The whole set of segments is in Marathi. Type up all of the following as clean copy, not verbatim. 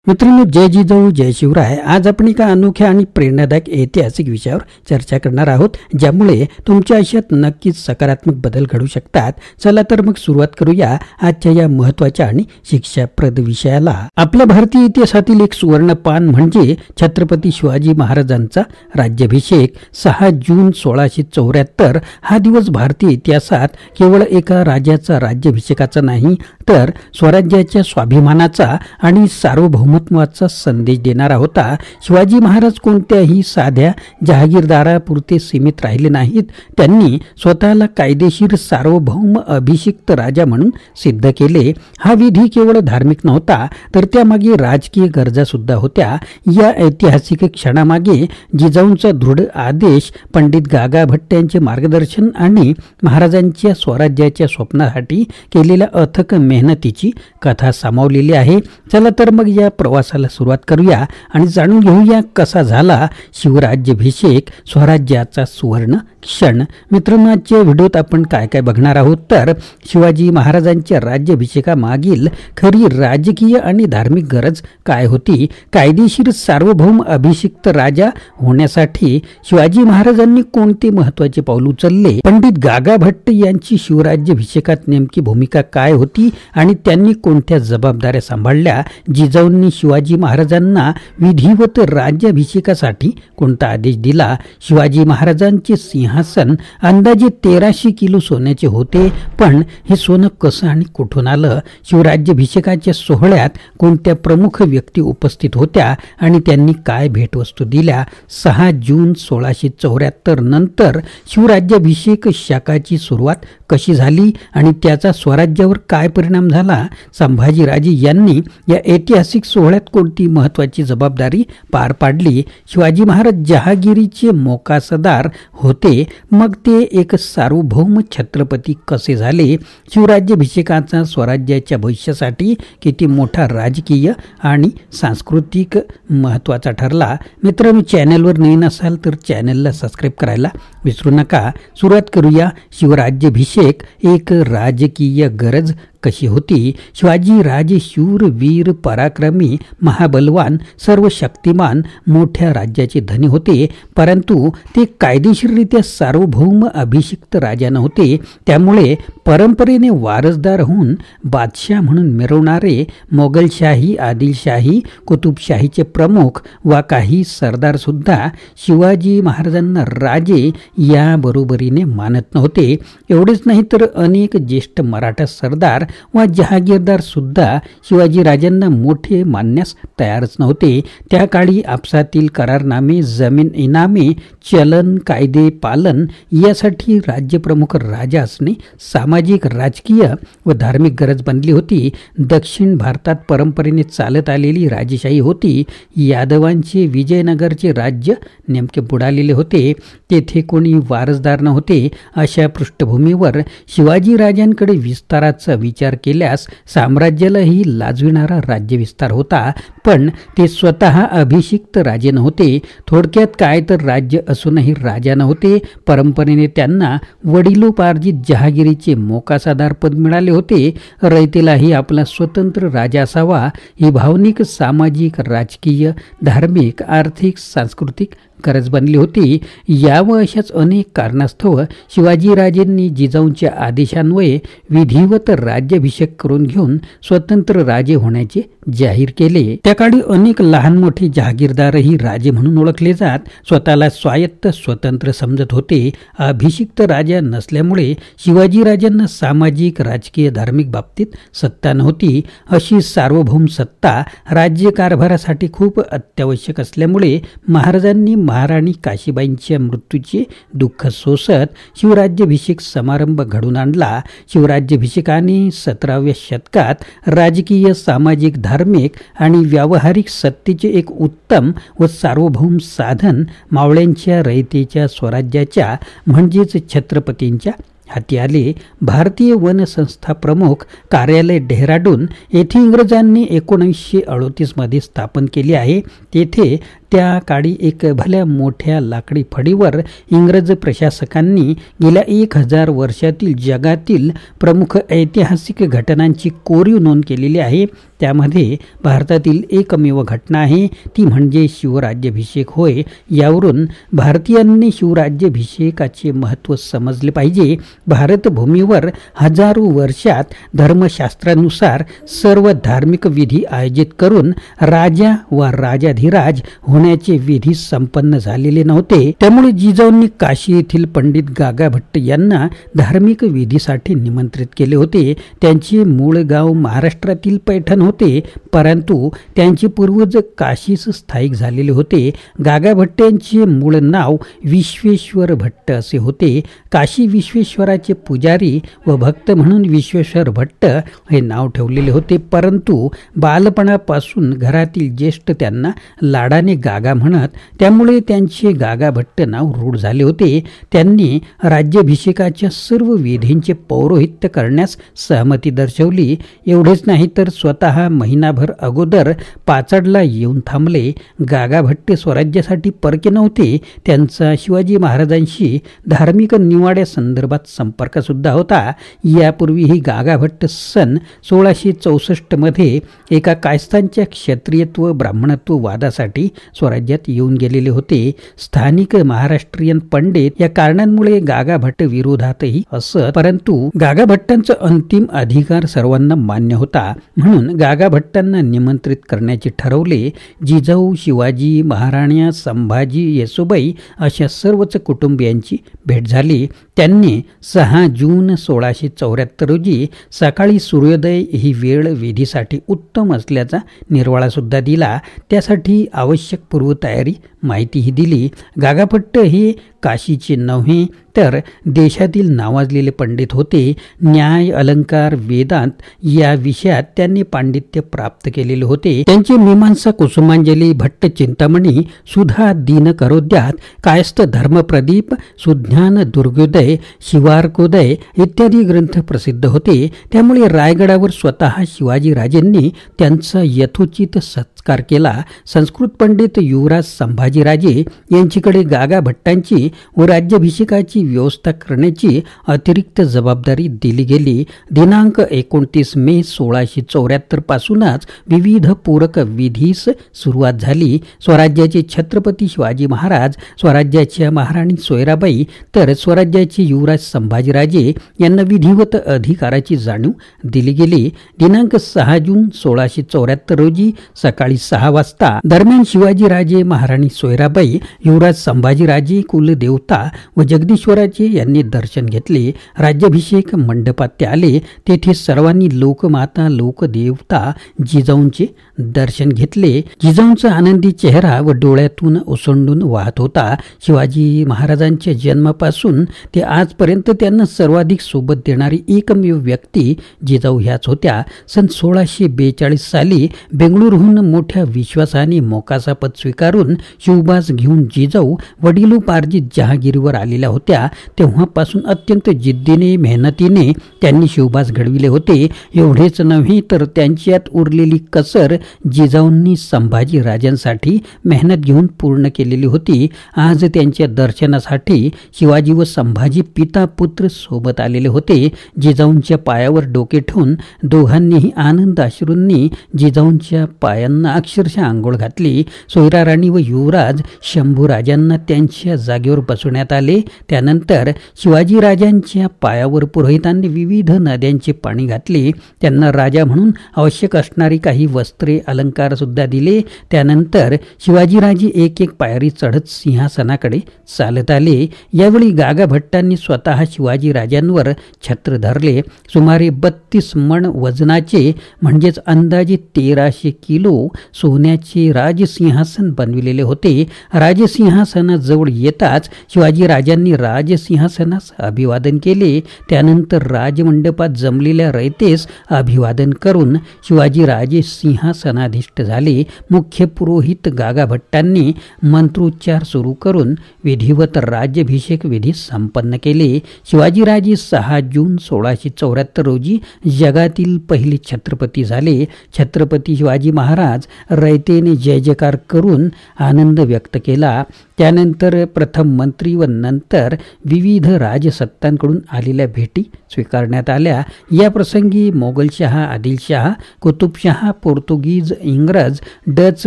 मित्रांनो, जय जिजाऊ जय शिवराय. आज आपण एका अनोख्या आणि प्रेरणादायक ऐतिहासिक विषयावर चर्चा करणार आहोत, ज्यामुळे तुमच्या आयुष्यात नक्कीच सकारात्मक बदल घडू शकतात. चला तर मग सुरुवात करूया आजच्या या महत्त्वाच्या आणि शिक्षाप्रद विषयाला. आपल्या भारतीय इतिहासातील एक सुवर्ण पान म्हणजे छत्रपती शिवाजी महाराजांचा राज्याभिषेक. 6 जून 1674 हा दिवस भारतीय इतिहासात केवळ एका राजाचा राज्याभिषेकाचा नाही, तर स्वराज्याच्या स्वाभिमानाचा आणि सार्वभौमत्वाचा संदेश देणारा होता. शिवाजी महाराज कोणत्याही साध्या जहागीरदारापुरते सीमित राहिले नाहीत. त्यांनी स्वतःला कायदेशीर सार्वभौम अभिषिक्त राजा म्हणून सिद्ध केले. हा विधी केवळ धार्मिक नव्हता, तर त्यामागे राजकीय गरजा सुद्धा होत्या. या ऐतिहासिक क्षणामागे जिजाऊंचा दृढ आदेश, पंडित गागा भट्ट यांचे मार्गदर्शन आणि महाराजांच्या स्वराज्याच्या स्वप्नासाठी केलेल्या अथक मेहनतीची कथा सामावलेली आहे. चला तर मग या प्रवासाला सुरुवात करूया आणि जाणून घेऊया कसा झाला शिवराज्याभिषेक, स्वराज्याचा सुवर्ण क्षण. मित्रांनो, आजच्या व्हिडिओत आपण काय काय बघणार आहोत, तर शिवाजी महाराजांच्या राज्याभिषेकामागील खरी राजकीय आणि धार्मिक गरज काय होती, कायदेशीर सार्वभौम अभिषिक्त राजा होण्यासाठी शिवाजी महाराजांनी कोणते महत्त्वाचे पाऊल उचलले, पंडित गागा भट्ट यांची शिवराज्याभिषेकात नेमकी भूमिका काय होती आणि त्यांनी कोणत्या जबाबदाऱ्या सांभाळल्या, जिजाऊंनी शिवाजी महाराजांना विधिवत राज्याभिषेकासाठी कोणता आदेश दिला, शिवाजी महाराजांचे सिंहासन अंदाजे 1300 किलो सोन्याचे होते, पण हे सोनं कसं आणि कुठून आलं, शिवराज्याभिषेकाच्या सोहळ्यात कोणत्या प्रमुख व्यक्ती उपस्थित होत्या आणि त्यांनी काय भेटवस्तू दिल्या, 6 जून 1674 नंतर शिवराज्याभिषेक शाखाची सुरुवात कशी झाली आणि त्याचा स्वराज्यावर काय परिणाम झाला, संभाजीराजे यांनी या ऐतिहासिक सोहळ्यात कोणती महत्त्वाची जबाबदारी पार पाडली, शिवाजी महाराज जहागिरीचे मोकासदार होते, मग ते एक सार्वभौम छत्रपती कसे झाले, शिवराज्याभिषेकाचा स्वराज्याच्या भविष्यासाठी किती मोठा राजकीय आणि सांस्कृतिक महत्त्वाचा ठरला. मित्रांनो, चॅनलवर नवीन असाल तर चॅनलला सबस्क्राईब करायला विसरू नका. सुरुवात करूया. शिवराज्याभिषेक एक राजकीय गरज कशी होती. शिवाजी राजे शूर, वीर, पराक्रमी, महाबलवान, सर्वशक्तिमान, मोठ्या राज्याचे धनी होते, परंतु ते कायदेशीररित्या सार्वभौम अभिषिक्त राजा नव्हते. त्यामुळे परंपरेने वारसदार होऊन बादशाह म्हणून मिरवणारे मोगलशाही, आदिलशाही, कुतुबशाहीचे प्रमुख वा काही सरदार सुद्धा शिवाजी महाराजांना राजे या बरोबरीने मानत नव्हते. एवढेच नाही तर अनेक ज्येष्ठ मराठा सरदार वा जहागीरदार सुद्धा शिवाजी राजांना मोठे मानण्यास तयारच नव्हते. त्या काळी आपसातील करारनामे, जमीन इनामे, चलन, कायदे पालन यासाठी राज्यप्रमुख राजा असणे सामाजिक, राजकीय व धार्मिक गरज बनली होती. दक्षिण भारतात परंपरेने चालत आलेली राजेशाही होती. यादवांचे विजयनगरचे राज्य नेमके बुडालेले होते. तेथे कोणी वारसदार नव्हते. अशा पृष्ठभूमीवर शिवाजी राजांकडे विस्ताराचा विचार केल्यास साम्राज्यालाही लाजविणारा राज्यविस्तार होता, पण ते स्वतः अभिषिक्त राजे नव्हते. थोडक्यात काय तर राज्य असूनही राजा नव्हते. परंपरेने त्यांना वडिलोपार्जित जहागिरीचे मोकासादार पद मिळाले होते. रयतेलाही आपला स्वतंत्र राजा असावा ही भावनिक, सामाजिक, राजकीय, धार्मिक, आर्थिक, सांस्कृतिक गरज बनली होती. या व अशाच अनेक कारणास्तव शिवाजीराजेंनी जिजाऊंच्या आदेशान्वये विधिवत राज्याभिषेक करून घेऊन स्वतंत्र राजे होण्याचे जाहीर केले. त्या काळी अनेक लहान मोठे जहागीरदारही राजे म्हणून ओळखले जात स्वतःला स्वायत्त, स्वतंत्र समजत होते. अभिषिक्त राजा नसल्यामुळे शिवाजीराजांना सामाजिक, राजकीय, धार्मिक बाबतीत सत्ता नव्हती. अशी सार्वभौम सत्ता राज्यकारभारासाठी खूप अत्यावश्यक असल्यामुळे महाराजांनी महाराणी काशीबाईंच्या मृत्यूचे दुःख सोसत शिवराज्याभिषेक समारंभ घडून आणला. शिवराज्याभिषेकाने 17व्या शतकात राजकीय, सामाजिक, धार्मिक आणि व्यावहारिक सत्तेचे एक उत्तम व सार्वभौम साधन मावळ्यांच्या, रयतेच्या स्वराज्याच्या म्हणजेच छत्रपतींच्या हाती आले. भारतीय वन संस्था प्रमुख कार्यालय डेहराडून येथे इंग्रजांनी 1938 मध्ये स्थापन केले आहे. तेथे त्या काळी एक भल्या मोठ्या लाकडी फडीवर इंग्रज प्रशासकांनी गेल्या 1000 वर्षातील जगातील प्रमुख ऐतिहासिक घटनांची कोरीव नोंद केलेली आहे. त्यामध्ये भारतातील एकमेव घटना आहे ती म्हणजे शिवराज्याभिषेक होय. यावरून भारतीयांनी शिवराज्याभिषेकाचे महत्त्व समजले पाहिजे. भारतभूमीवर हजारो वर्षात धर्मशास्त्रानुसार सर्व धार्मिक विधी आयोजित करून राजा व राजाधिराज होण्याचे विधी संपन्न झालेले नव्हते. त्यामुळे जिजाऊंनी काशी येथील पंडित गागाभट्ट यांना धार्मिक विधीसाठी निमंत्रित केले होते. त्यांचे मूळ गाव महाराष्ट्रातील पैठण होते, परंतु त्यांचे पूर्वज काशीस स्थायिक झालेले होते. गागाभट्ट यांचे मूळ नाव विश्वेश्वर भट्ट असे होते. काशी विश्वेश्वराचे पुजारी व भक्त म्हणून विश्वेश्वर भट्ट हे नाव ठेवलेले होते, परंतु बालपणापासून घरातील ज्येष्ठ त्यांना लाडाने गागा म्हणत, त्यामुळे त्यांचे गागाभट्ट नाव रूढ झाले होते. त्यांनी राज्याभिषेकाच्या सर्व विधींचे पौरोहित्य करण्यास सहमती दर्शवली. एवढेच नाही तर स्वतः महिनाभर अगोदर पाचडला येऊन थांबले. गागाभट्ट स्वराज्यासाठी परके नव्हते. त्यांचा शिवाजी महाराजांशी धार्मिक निवाड्या संदर्भात संपर्क सुद्धा होता. यापूर्वीही गागाभट्ट सन 1664 मध्ये एका कायस्थांच्या क्षत्रियत्व ब्राह्मणत्व वादासाठी स्वराज्यात येऊन गेलेले होते. स्थानिक महाराष्ट्रीयन पंडित या कारणांमुळे गागाभट्ट विरोधातही असत, परंतु गागाभट्टांचा अंतिम अधिकार सर्वांना मान्य होता, म्हणून गागाभट्टांना निमंत्रित करण्याचे ठरवले. जिजाऊ, शिवाजी महाराण्या, संभाजी, येसुबाई अशा सर्वच कुटुंबियांची भेट झाली. त्यांनी 6 जून 1674 रोजी सकाळी सूर्योदय ही वेळ विधीसाठी उत्तम असल्याचा निर्वाळा सुद्धा दिला. त्यासाठी आवश्यक पूर्वतयारी माहितीही दिली. गागाभट्ट हे काशीचे नव्हे तर देशातील नावाजलेले पंडित होते. न्याय, अलंकार, वेदांत या विषयात त्यांनी पांडित्य प्राप्त केलेले होते. त्यांचे मीमांसा कुसुमांजली, भट्ट चिंतामणी, सुधा दीनकरोद्यात, कायस्थ धर्मप्रदीप, सुज्ञान दुर्गोदय, शिवार्कोदय इत्यादी ग्रंथ प्रसिद्ध होते. त्यामुळे रायगडावर स्वतः शिवाजीराजेंनी त्यांचा यथोचित सत्कार केला. संस्कृत पंडित युवराज संभाजीराजे यांच्याकडे गागाभट्टांची व राज्याभिषेकाची व्यवस्था करण्याची अतिरिक्त जबाबदारी दिली गेली. दिनांक 29 मे 1674 पासूनच विविध पूरक विधीस सुरुवात झाली. स्वराज्याचे छत्रपती शिवाजी महाराज, स्वराज्याच्या महाराणी सोयराबाई तर स्वराज्याचे युवराज संभाजीराजे यांना विधिवत अधिकाराची जाणीव दिली गेली. दिनांक 6 जून 1674 रोजी सकाळी 6 वाजता दरम्यान शिवाजीराजे, महाराणी सोयराबाई, युवराज संभाजीराजे, कुलदेवता व जगदीश्वराचे यांनी दर्शन घेतले. राज्याभिषेक मंडपात ते आले. तेथे सर्वांनी लोकमाता, लोकदेवता जिजाऊंचे दर्शन घेतले. जिजाऊंचा आनंदी चेहरा व डोळ्यातून ओसंडून वाहत होता. शिवाजी महाराजांच्या जन्मापासून ते आजपर्यंत त्यांना सर्वाधिक सोबत देणारी एकमेव व्यक्ती जिजाऊ ह्याच होत्या. सन 1642 साली बेंगळुरूहून मोठ्या विश्वासाने मोकासा पद स्वीकारून शिवबाज घेऊन जिजाऊ वडिलोपार्जित जहागिरीवर आलेल्या होत्या. तेव्हापासून अत्यंत जिद्दीने, मेहनतीने त्यांनी शिवबाज घडविले होते. एवढेच नव्हे तर त्यांच्यात उरलेली कसर जिजाऊंनी संभाजी राजांसाठी मेहनत घेऊन पूर्ण केलेली होती. आज त्यांच्या दर्शनासाठी शिवाजी व संभाजी पिता पुत्र सोबत आलेले होते. जिजाऊंच्या पायावर डोके ठेवून दोघांनीही आनंद अश्रूंनी जिजाऊंच्या पायांना अक्षरशः आंघोळ घातली. सोयराराणी व युवराज शंभूराजांना त्यांच्या जागेवर बसवण्यात आले. त्यानंतर शिवाजीराजांच्या पायावर पुरोहितांनी विविध नद्यांचे पाणी घातले. त्यांना राजा म्हणून आवश्यक असणारी काही वस्त्रे, अलंकार सुद्धा दिले. त्यानंतर शिवाजीराजे एक एक पायरी चढत सिंहासनाकडे चालत आले. यावेळी गागाभट्टांनी स्वतः शिवाजीराजांवर छत्र धरले. सुमारे 32 मण वजनाचे म्हणजेच अंदाजे 1300 किलो सोन्याचे राजसिंहासन बनविलेले होते. राजसिंहासनाजवळ येताच शिवाजीराजांनी राजसिंहासनास अभिवादन केले. त्यानंतर राजमंडपात जमलेल्या रयतेस अभिवादन करून शिवाजीराजे सिंहासनाधीष्ट झाले. मुख्य पुरोहित गागाभट्टांनी मंत्रोच्चार सुरू करून विधिवत राज्याभिषेक विधी संपन्न केले. शिवाजीराजे 6 जून 1674 रोजी जगातील पहिले छत्रपती झाले. छत्रपती शिवाजी महाराज रयतेने जय जयकार करून आनंद व्यक्त केला. त्यानंतर प्रथम मंत्री व नंतर विविध राजसत्तांकडून आलेल्या भेटी स्वीकारण्यात आल्या. या प्रसंगी मोगलशहा, आदिलशहा, कुतुबशहा, पोर्तुगीज, इंग्रज, डच,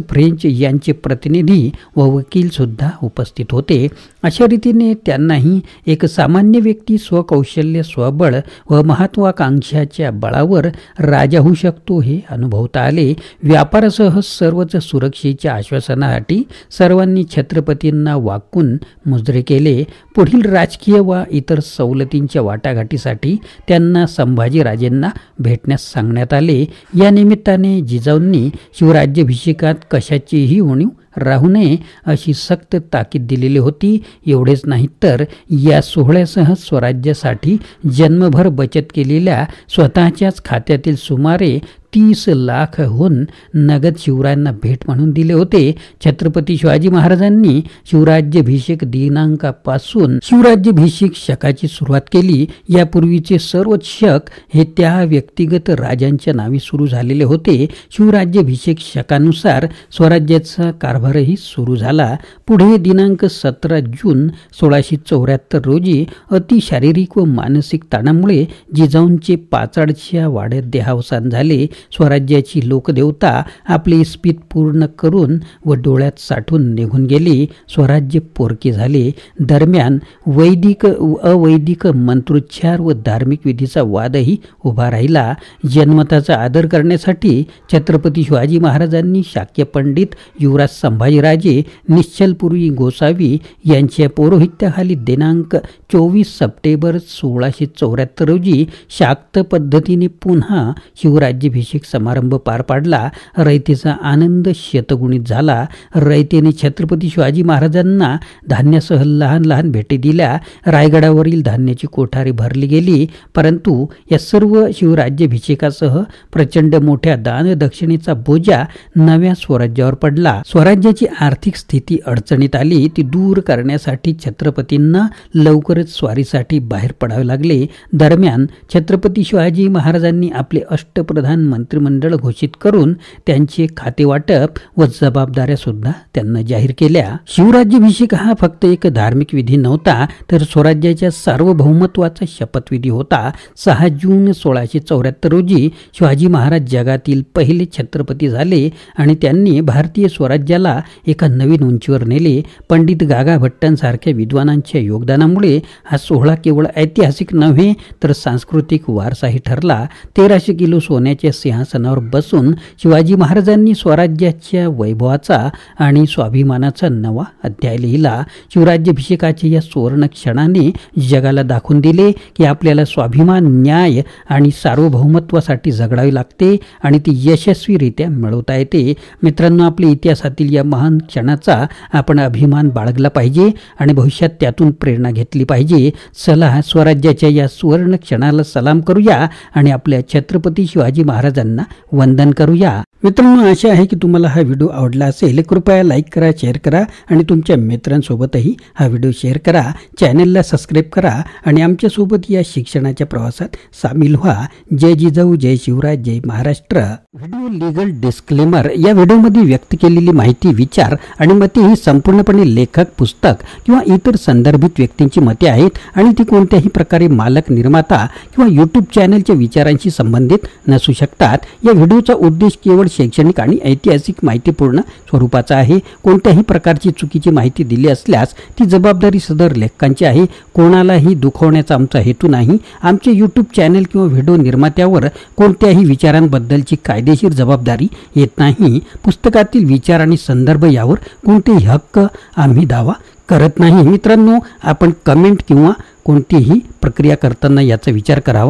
फ्रेंच यांचे प्रतिनिधी व वकील सुद्धा उपस्थित होते. अशा रीतीने त्यांनाही एक सामान्य व्यक्ती स्वकौशल्य, स्वबळ व महत्वाकांक्षाच्या बळावर राजा होऊ शकतो हे अनुभवता आले. व्यापारासह सर्वच सुरक्षेच्या आश्वासनासाठी सर्वांनी छत्रपतींना वाकून मुजरे केले. पुढील राजकीय व इतर सवलतींच्या वाटाघाटीसाठी त्यांना संभाजीराजेंना भेटण्यास सांगण्यात आले. या निमित्ताने जिजाऊंनी शिवराज्याभिषेकात कशाचीही उणीव राहू नये अशी सक्त ताकीद दिलेली होती. एवढेच नाही तर या सोहळ्यासह स्वराज्यासाठी जन्मभर बचत केलेल्या स्वतःच्याच खात्यातील सुमारे 30 लाखहून नगद शिवरायांना भेट म्हणून दिले होते. छत्रपती शिवाजी महाराजांनी शिवराज्याभिषेक दिनांकापासून शिवराज्याभिषेक शकाची सुरुवात केली. यापूर्वीचे सर्वच शक हे त्या व्यक्तिगत राजांच्या नावे सुरू झालेले होते. शिवराज्याभिषेक शकानुसार स्वराज्याचा कारभारही सुरू झाला. पुढे दिनांक 17 जून 1674 रोजी अति शारीरिक व मानसिक ताणामुळे जिजाऊंचे पाचाडच्या वाड्यात देहावसान झाले. स्वराज्याची लोकदेवता आपले इस्पित पूर्ण करून व डोळ्यात साठून निघून गेली. स्वराज्य पोरके झाले. दरम्यान वैदिक अवैदिक मंत्रोच्चार व धार्मिक विधीचा वादही उभा राहिला. जन्मताचा आदर करण्यासाठी छत्रपती शिवाजी महाराजांनी शाक्य पंडित युवराज संभाजीराजे, निश्चलपूर्वी गोसावी यांच्या पौरोहित्याखाली दिनांक 24 सप्टेंबर 1674 रोजी शाक्त पद्धतीने पुन्हा शिवराज्याभिषेक समारंभ पार पाडला. रयतेचा आनंद शतगुणित झाला. रयतेने छत्रपती शिवाजी महाराजांना धान्यासह लहान लहान भेटी दिल्या. रायगडावरील धान्याची कोठारी भरली गेली. परंतु या सर्व शिवराज्याभिषेकासह प्रचंड मोठ्या दान दक्षिणेचा बोजा नव्या स्वराज्यावर पडला. स्वराज्याची आर्थिक स्थिती अडचणीत आली. ती दूर करण्यासाठी छत्रपतींना लवकरच स्वारीसाठी बाहेर पडावे लागले. दरम्यान छत्रपती शिवाजी महाराजांनी आपले अष्टप्रधान मंत्रिमंडळ घोषित करून त्यांचे खातेवाटप व जबाबदाऱ्या सुद्धा त्यांना जाहीर केल्या. शिवराज्याभिषेक हा फक्त एक धार्मिक विधी नव्हता, तर स्वराज्याच्या सार्वभौमत्वाचा शपथविधी होता. 6 जून 1674 रोजी शिवाजी महाराज जगातील पहिले छत्रपती झाले आणि त्यांनी भारतीय स्वराज्याला एका नवीन उंचीवर नेले. पंडित गागाभट्टांसारख्या विद्वानांच्या योगदानामुळे हा सोहळा केवळ ऐतिहासिक नव्हे तर सांस्कृतिक वारसाही ठरला. 1300 किलो सोन्याच्या सिंहासनावर बसून शिवाजी महाराजांनी स्वराज्याच्या वैभवाचा आणि स्वाभिमानाचा नवा अध्याय लिहिला. शिवराज्याभिषेकाच्या या सुवर्ण क्षणाने जगाला दाखवून दिले की आपल्याला स्वाभिमान, न्याय आणि सार्वभौमत्वासाठी झगडावे लागते आणि ती यशस्वीरित्या मिळवता येते. मित्रांनो, आपल्या इतिहासातील या महान क्षणाचा आपण अभिमान बाळगला पाहिजे आणि भविष्यात त्यातून प्रेरणा घेतली पाहिजे. चला स्वराज्याच्या या सुवर्ण क्षणाला सलाम करूया आणि आपल्या छत्रपती शिवाजी महाराजांना वंदन करूया. मित्रांनो, आशा आहे की तुम्हाला हा व्हिडिओ आवडला असेल. कृपया लाईक करा, शेअर करा आणि तुमच्या मित्रांसोबतही हा व्हिडिओ शेअर करा. चॅनलला सबस्क्राईब करा आणि आमच्यासोबत या शिक्षणाच्या प्रवासात सामील व्हा. जय जिजाऊ, जय शिवराज, जय महाराष्ट्र. Video legal disclaimer. या व्हिडिओमध्ये व्यक्त केलेली माहिती, विचार आणि मते ही संपूर्णपणे लेखक, पुस्तक किंवा इतर संदर्भित व्यक्तींची मते आहेत आणि ती कोणत्याही प्रकारे मालक, निर्माता किंवा यूट्यूब चॅनलच्या विचारांशी संबंधित नसू शकतात. या व्हिडिओचा उद्देश केवळ शैक्षणिक आणि ऐतिहासिक माहितीपूर्ण स्वरूपाचा आहे. कोणत्याही प्रकारची चुकीची माहिती दिली असल्यास ती जबाबदारी सदर लेखकांची आहे. कोणालाही दुखवण्याचा आमचा हेतू नाही. आमचे यूट्यूब चॅनल किंवा व्हिडिओ निर्मात्यावर कोणत्याही विचारांबद्दलची कायदेशीर जबाबदारी येत नाही. पुस्तकातील विचार आणि संदर्भ यावर कोणतेही हक्क आम्ही दावा करत नाही. मित्रांनो, आपण कमेंट किंवा कोणतीही प्रक्रिया करताना याचा विचार करावा.